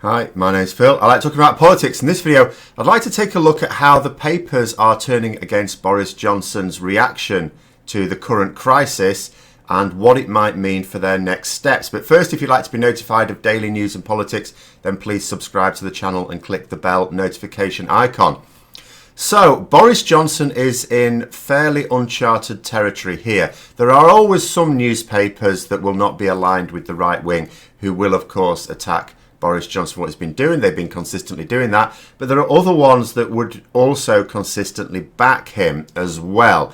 Hi, my name's Phil. I like talking about politics. In this video, I'd like to take a look at how the papers are turning against Boris Johnson's reaction to the current crisis and what it might mean for their next steps. But first, if you'd like to be notified of daily news and politics, then please subscribe to the channel and click the bell notification icon. So, Boris Johnson is in fairly uncharted territory here. There are always some newspapers that will not be aligned with the right wing, who will, of course, attack Boris Johnson for what he's been doing. They've been consistently doing that. But there are other ones that would also consistently back him as well.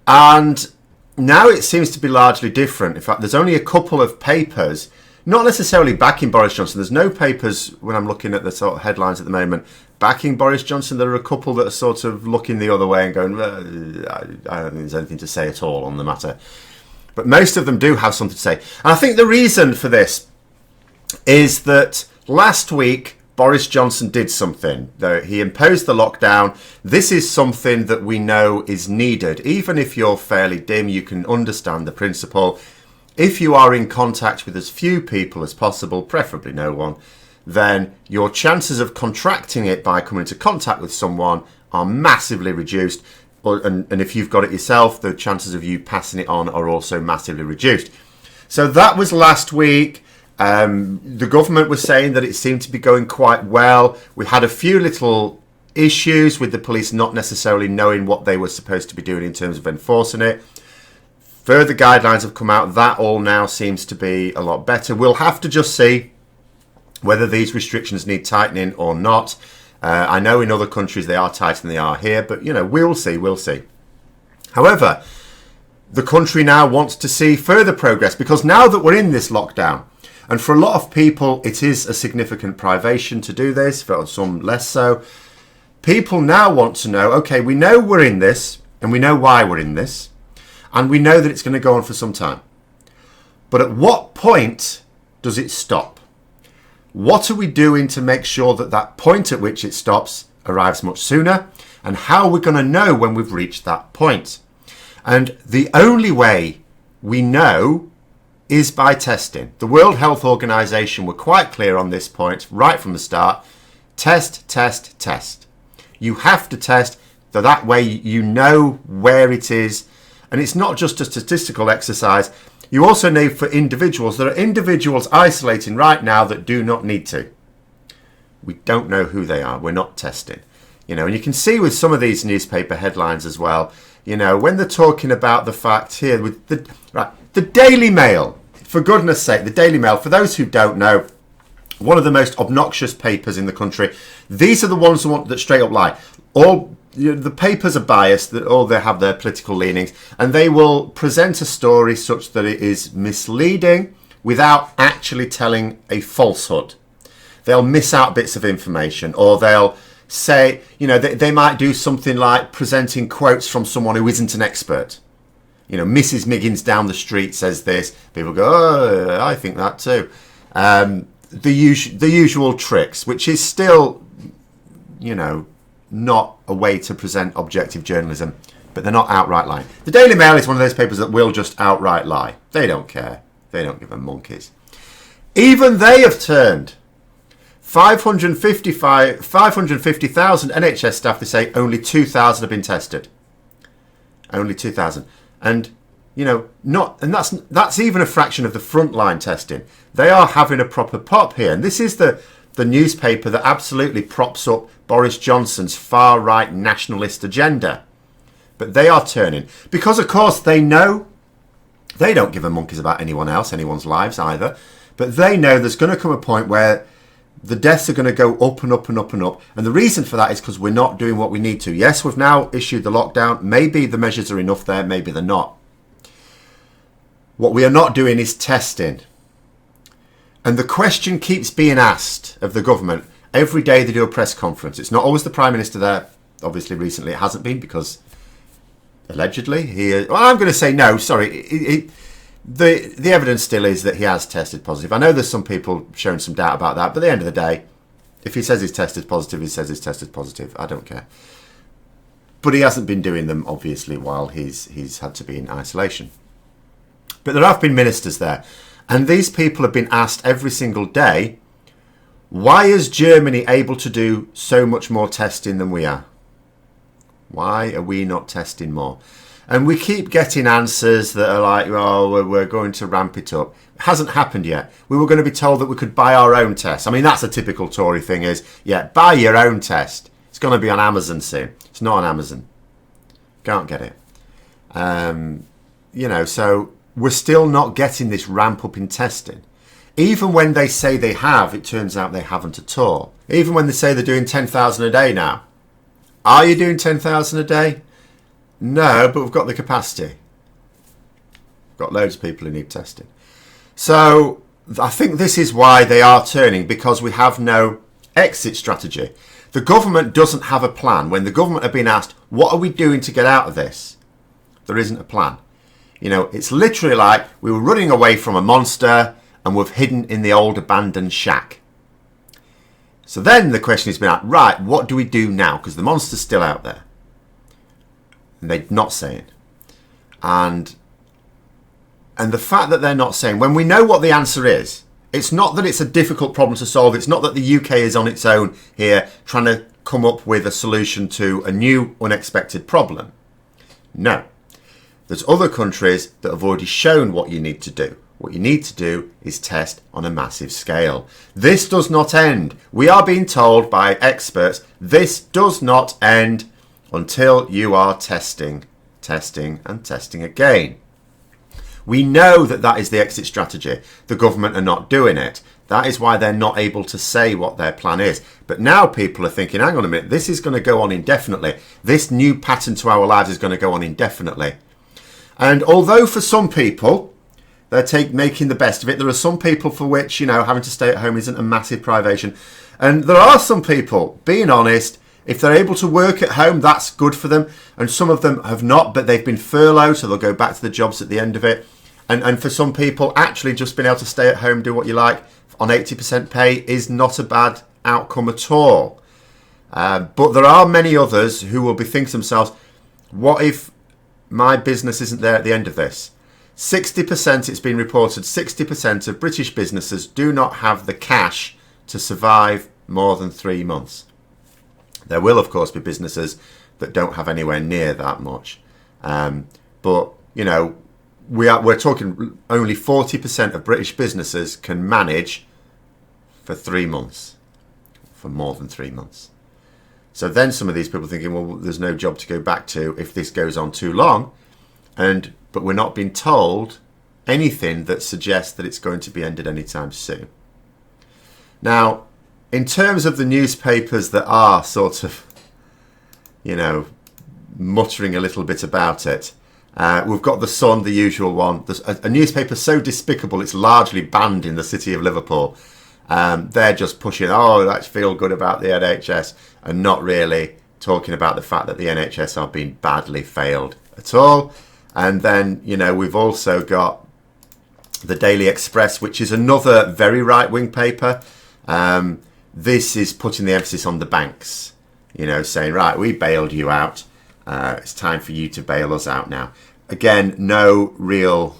And now it seems to be largely different. In fact, there's only a couple of papers, not necessarily backing Boris Johnson. There's no papers, when I'm looking at the sort of headlines at the moment, backing Boris Johnson. There are a couple that are sort of looking the other way and going, I don't think there's anything to say at all on the matter. But most of them do have something to say. And I think the reason for this is that last week Boris Johnson did something. He imposed the lockdown. This is something that we know is needed. Even if you're fairly dim, you can understand the principle. If you are in contact with as few people as possible, preferably no one, then your chances of contracting it by coming into contact with someone are massively reduced. And if you've got it yourself, the chances of you passing it on are also massively reduced. So that was last week. The government was saying that it seemed to be going quite well. We had a few little issues with the police not necessarily knowing what they were supposed to be doing in terms of enforcing it. Further guidelines have come out. That all now seems to be a lot better. We'll have to just see whether these restrictions need tightening or not. I know in other countries they are tighter than they are here, but we'll see. However, the country now wants to see further progress because now that we're in this lockdown, and for a lot of people, it is a significant privation to do this, for some less so. People now want to know, okay, we know we're in this, and we know why we're in this, and we know that it's going to go on for some time. But at what point does it stop? What are we doing to make sure that that point at which it stops arrives much sooner? And how are we going to know when we've reached that point? And the only way we know is by testing. The World Health Organization were quite clear on this point right from the start. Test, test, test. You have to test, so that way you know where it is. And it's not just a statistical exercise. You also need for individuals. There are individuals isolating right now that do not need to. We don't know who they are. We're not testing. And you can see with some of these newspaper headlines as well, when they're talking about the fact here with the Daily Mail. For goodness sake, the Daily Mail, for those who don't know, one of the most obnoxious papers in the country. These are the ones that straight up lie. All the papers are biased, or they have their political leanings, and they will present a story such that it is misleading without actually telling a falsehood. They'll miss out bits of information, or they'll say, they might do something like presenting quotes from someone who isn't an expert. Mrs. Miggins down the street says this. People go, oh, I think that too. The usual tricks, which is still, not a way to present objective journalism, but they're not outright lying. The Daily Mail is one of those papers that will just outright lie. They don't care. They don't give a monkeys. Even they have turned. 550,000 NHS staff, they say only 2,000 have been tested. Only 2,000. And that's even a fraction of the frontline testing. They are having a proper pop here, and this is the newspaper that absolutely props up Boris Johnson's far right nationalist agenda. But they are turning because, of course, they know they don't give a monkeys about anyone else, anyone's lives either. But they know there's going to come a point where the deaths are going to go up and up and up and up. And the reason for that is because we're not doing what we need to. Yes, we've now issued the lockdown. Maybe the measures are enough there. Maybe they're not. What we are not doing is testing. And the question keeps being asked of the government. Every day they do a press conference. It's not always the Prime Minister there. Obviously, recently it hasn't been because allegedly I'm going to say no. Sorry. The evidence still is that he has tested positive. I know there's some people showing some doubt about that, but at the end of the day, if he says he's tested positive, he says he's tested positive. I don't care. But he hasn't been doing them, obviously, while he's had to be in isolation. But there have been ministers there, and these people have been asked every single day, Why is Germany able to do so much more testing than we are? Why are we not testing more? And we keep getting answers that are like, oh, we're going to ramp it up. It hasn't happened yet. We were going to be told that we could buy our own test. I mean, that's a typical Tory thing is, yeah, buy your own test. It's going to be on Amazon soon. It's not on Amazon. Can't get it. So we're still not getting this ramp up in testing. Even when they say they have, it turns out they haven't at all. Even when they say they're doing 10,000 a day now. Are you doing 10,000 a day? No, but we've got the capacity. We've got loads of people who need testing. So I think this is why they are turning, because we have no exit strategy. The government doesn't have a plan. When the government have been asked, what are we doing to get out of this? There isn't a plan. It's literally like we were running away from a monster and we've hidden in the old abandoned shack. So then the question has been, right, what do we do now? Because the monster's still out there. And they're not saying. And the fact that they're not saying, when we know what the answer is, it's not that it's a difficult problem to solve. It's not that the UK is on its own here trying to come up with a solution to a new unexpected problem. No. There's other countries that have already shown what you need to do. What you need to do is test on a massive scale. This does not end. We are being told by experts, this does not end until you are testing, and testing again. We know that that is the exit strategy. The government are not doing it. That is why they're not able to say what their plan is. But now people are thinking, hang on a minute, this is going to go on indefinitely. This new pattern to our lives is going to go on indefinitely. And although for some people, they're making the best of it, there are some people for which, having to stay at home isn't a massive privation. And there are some people, being honest, if they're able to work at home, that's good for them. And some of them have not, but they've been furloughed, so they'll go back to the jobs at the end of it. And for some people, actually just being able to stay at home, do what you like, on 80% pay is not a bad outcome at all. But there are many others who will be thinking to themselves, what if my business isn't there at the end of this? 60%, it's been reported, 60% of British businesses do not have the cash to survive more than 3 months. There will, of course, be businesses that don't have anywhere near that much. But, we're talking only 40% of British businesses can manage for 3 months, for more than 3 months. So then some of these people are thinking, well, there's no job to go back to if this goes on too long. But we're not being told anything that suggests that it's going to be ended anytime soon. Now, in terms of the newspapers that are sort of, muttering a little bit about it, we've got The Sun, the usual one. There's a newspaper so despicable it's largely banned in the city of Liverpool. They're just pushing, let's feel good about the NHS, and not really talking about the fact that the NHS are being badly failed at all. And then, we've also got the Daily Express, which is another very right-wing paper. This is putting the emphasis on the banks, saying, right, we bailed you out. It's time for you to bail us out now. Again, no real,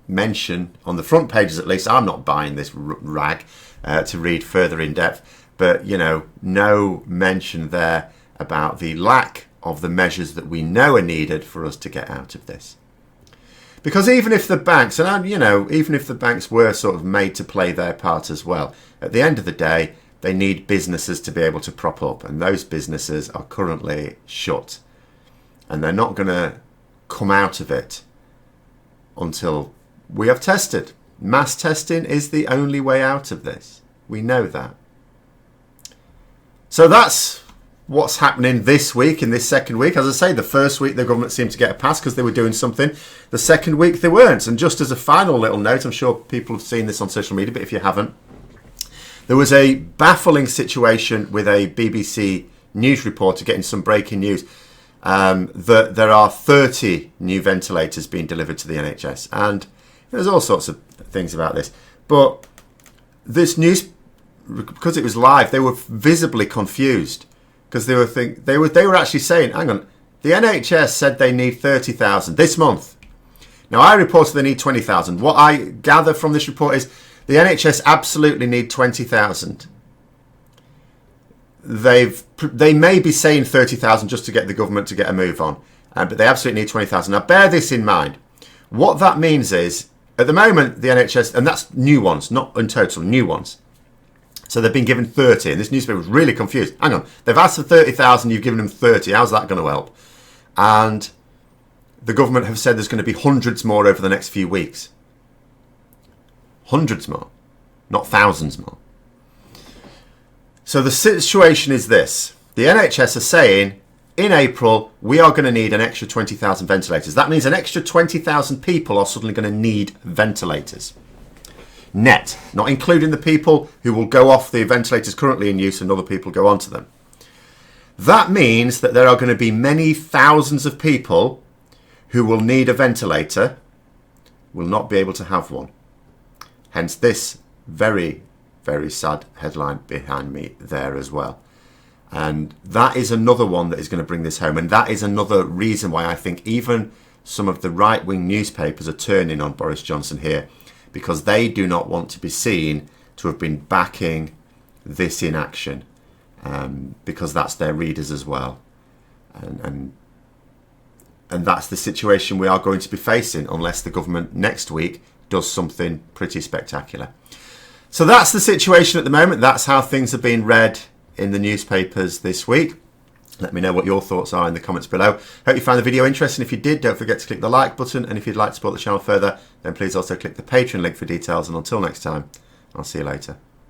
mention on the front pages, at least. I'm not buying this rag to read further in depth. But, no mention there about the lack of the measures that we know are needed for us to get out of this. Because even if the banks, even if the banks were sort of made to play their part as well, at the end of the day, they need businesses to be able to prop up. And those businesses are currently shut. And they're not going to come out of it until we have tested. Mass testing is the only way out of this. We know that. So that's what's happening this week, in this second week. As I say, the first week the government seemed to get a pass because they were doing something. The second week they weren't. And just as a final little note, I'm sure people have seen this on social media, but if you haven't, there was a baffling situation with a BBC news reporter getting some breaking news that there are 30 new ventilators being delivered to the NHS. And there's all sorts of things about this. But this news, because it was live, they were visibly confused. Because they were actually saying, hang on, the NHS said they need 30,000 this month. Now, I reported they need 20,000. What I gather from this report is The NHS absolutely need 20,000. They may be saying 30,000 just to get the government to get a move on, but they absolutely need 20,000. Now bear this in mind. What that means is, at the moment, the NHS, and that's new ones, not in total, new ones. So they've been given 30, and this newspaper was really confused. Hang on, they've asked for 30,000, you've given them 30. How's that going to help? And the government have said there's going to be hundreds more over the next few weeks. Hundreds more, not thousands more. So the situation is this. The NHS are saying, in April, we are going to need an extra 20,000 ventilators. That means an extra 20,000 people are suddenly going to need ventilators. Net, not including the people who will go off the ventilators currently in use and other people go onto them. That means that there are going to be many thousands of people who will need a ventilator, will not be able to have one. Hence this very, very sad headline behind me there as well. And that is another one that is going to bring this home. And that is another reason why I think even some of the right-wing newspapers are turning on Boris Johnson here, because they do not want to be seen to have been backing this in action, because that's their readers as well. And that's the situation we are going to be facing unless the government next week does something pretty spectacular. So that's the situation at the moment. That's how things have been read in the newspapers this week. Let me know what your thoughts are in the comments below. Hope you found the video interesting. If you did, don't forget to click the like button. And if you'd like to support the channel further, then please also click the Patreon link for details. And until next time, I'll see you later.